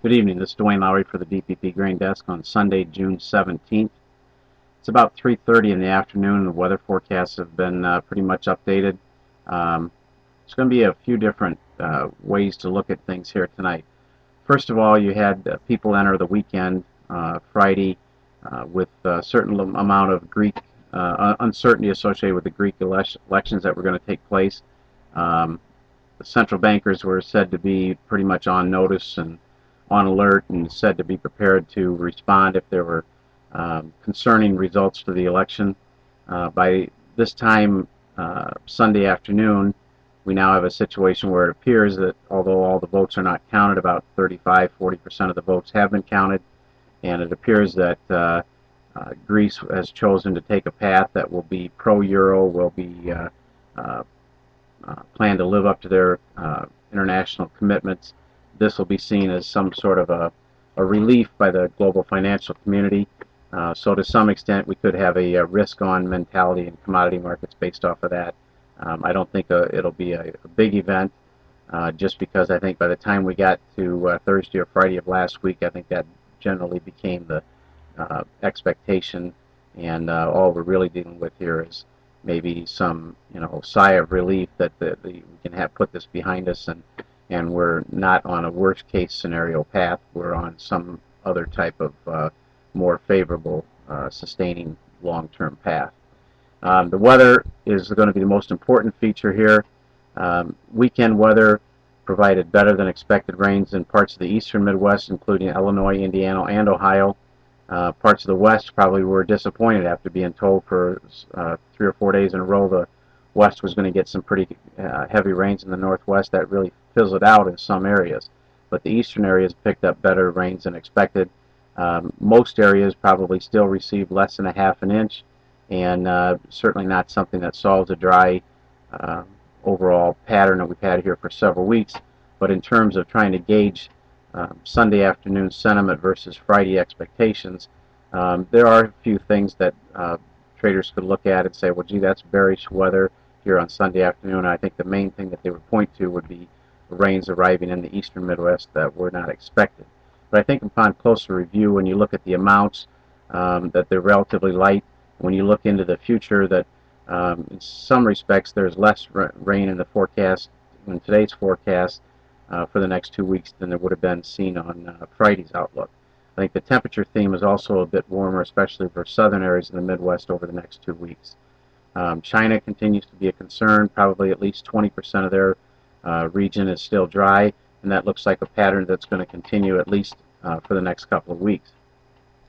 Good evening. This is Duane Lowry for the DPP Grain Desk on Sunday, June 17th. It's about 3:30 in the afternoon. The weather forecasts have been pretty much updated. There's going to be a few different ways to look at things here tonight. First of all, you had people enter the weekend Friday with a certain amount of Greek uncertainty associated with the Greek elections that were going to take place. The central bankers were said to be pretty much on notice and on alert and said to be prepared to respond if there were concerning results to the election. By this time Sunday afternoon, we now have a situation where it appears that although all the votes are not counted, about 35–40% of the votes have been counted, and it appears that Greece has chosen to take a path that will be pro-Euro, will be plan to live up to their international commitments. This will be seen as some sort of a relief by the global financial community. So to some extent, we could have a risk-on mentality in commodity markets based off of that. I don't think it'll be a big event, just because I think by the time we got to Thursday or Friday of last week, I think that generally became the expectation, and all we're really dealing with here is maybe some sigh of relief that we can put this behind us, and we're not on a worst case scenario path. We're on some other type of more favorable sustaining long-term path. The weather is going to be the most important feature here. Weekend weather provided better than expected rains in parts of the eastern Midwest, including Illinois, Indiana, and Ohio. Parts of the West probably were disappointed after being told for 3 or 4 days in a row the West was going to get some pretty heavy rains in the Northwest. That really fizzled out in some areas, but the eastern areas picked up better rains than expected. Most areas probably still received less than a half an inch, and certainly not something that solves a dry overall pattern that we've had here for several weeks. But in terms of trying to gauge Sunday afternoon sentiment versus Friday expectations, there are a few things that traders could look at and say, well, gee, that's bearish weather here on Sunday afternoon. I think the main thing that they would point to would be rains arriving in the eastern Midwest that were not expected. But I think upon closer review, when you look at the amounts, that they're relatively light. When you look into the future, that in some respects there's less rain in the forecast, in today's forecast, for the next 2 weeks than there would have been seen on Friday's outlook. I think the temperature theme is also a bit warmer, especially for southern areas in the Midwest over the next 2 weeks. China continues to be a concern. Probably at least 20% of their region is still dry, and that looks like a pattern that's going to continue at least for the next couple of weeks.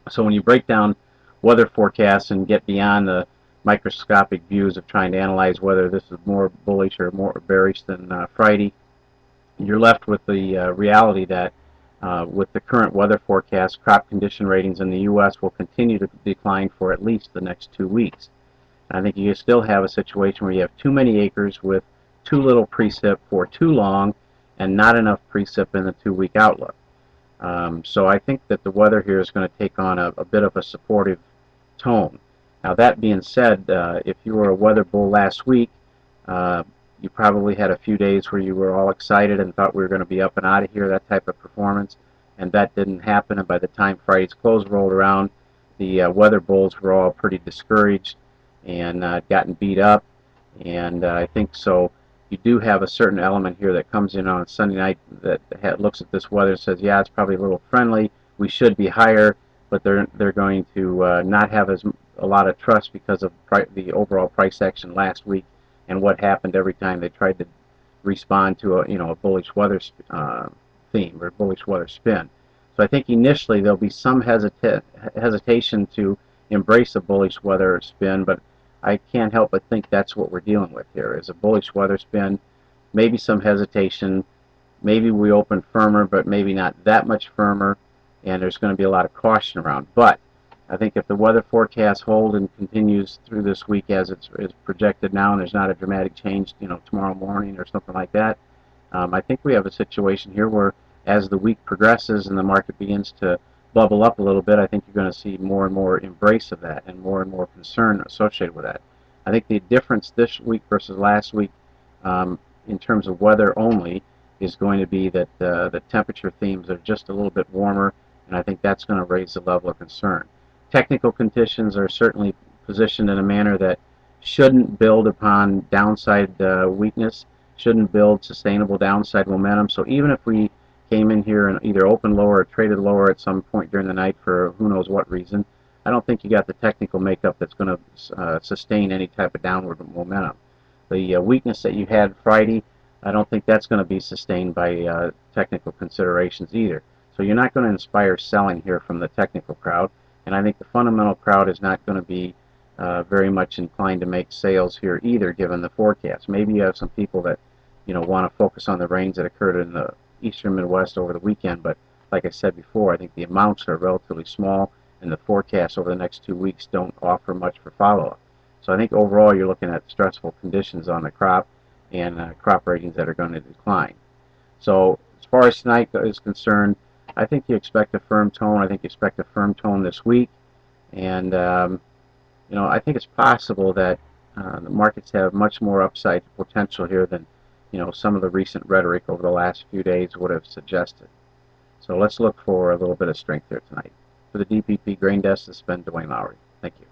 So when you break down weather forecasts and get beyond the microscopic views of trying to analyze whether this is more bullish or more bearish than Friday, you're left with the reality that with the current weather forecast, crop condition ratings in the U.S. will continue to decline for at least the next 2 weeks. I think you still have a situation where you have too many acres with too little precip for too long and not enough precip in the 2-week outlook. So I think that the weather here is going to take on a bit of a supportive tone. Now, that being said, if you were a weather bull last week, you probably had a few days where you were all excited and thought we were going to be up and out of here, that type of performance, and that didn't happen. And by the time Friday's close rolled around, the weather bulls were all pretty discouraged and gotten beat up. And I think so. You do have a certain element here that comes in on Sunday night that looks at this weather and says, yeah, it's probably a little friendly. We should be higher, but they're going to not have a lot of trust because of the overall price action last week and what happened every time they tried to respond to a bullish weather theme or bullish weather spin. So I think initially there'll be some hesitation to embrace a bullish weather spin, but I can't help but think that's what we're dealing with here, is a bullish weather spin, maybe some hesitation, maybe we open firmer, but maybe not that much firmer, and there's going to be a lot of caution around. But I think if the weather forecast holds and continues through this week as it's projected now, and there's not a dramatic change, tomorrow morning or something like that, I think we have a situation here where as the week progresses and the market begins to bubble up a little bit, I think you're going to see more and more embrace of that and more concern associated with that. I think the difference this week versus last week in terms of weather only is going to be that the temperature themes are just a little bit warmer, and I think that's going to raise the level of concern. Technical conditions are certainly positioned in a manner that shouldn't build upon downside weakness, shouldn't build sustainable downside momentum. So even if we came in here and either opened lower or traded lower at some point during the night for who knows what reason, I don't think you got the technical makeup that's going to sustain any type of downward momentum. The weakness that you had Friday, I don't think that's going to be sustained by technical considerations either. So you're not going to inspire selling here from the technical crowd, and I think the fundamental crowd is not going to be very much inclined to make sales here either, given the forecast. Maybe you have some people that want to focus on the rains that occurred in the eastern Midwest over the weekend, but like I said before, I think the amounts are relatively small, and the forecasts over the next 2 weeks don't offer much for follow-up. So I think overall you're looking at stressful conditions on the crop and crop ratings that are going to decline. So as far as tonight is concerned, I think you expect a firm tone. I think you expect a firm tone this week, and I think it's possible that the markets have much more upside potential here than some of the recent rhetoric over the last few days would have suggested. So let's look for a little bit of strength here tonight. For the DPP Grain Desk, this has been Duane Lowry. Thank you.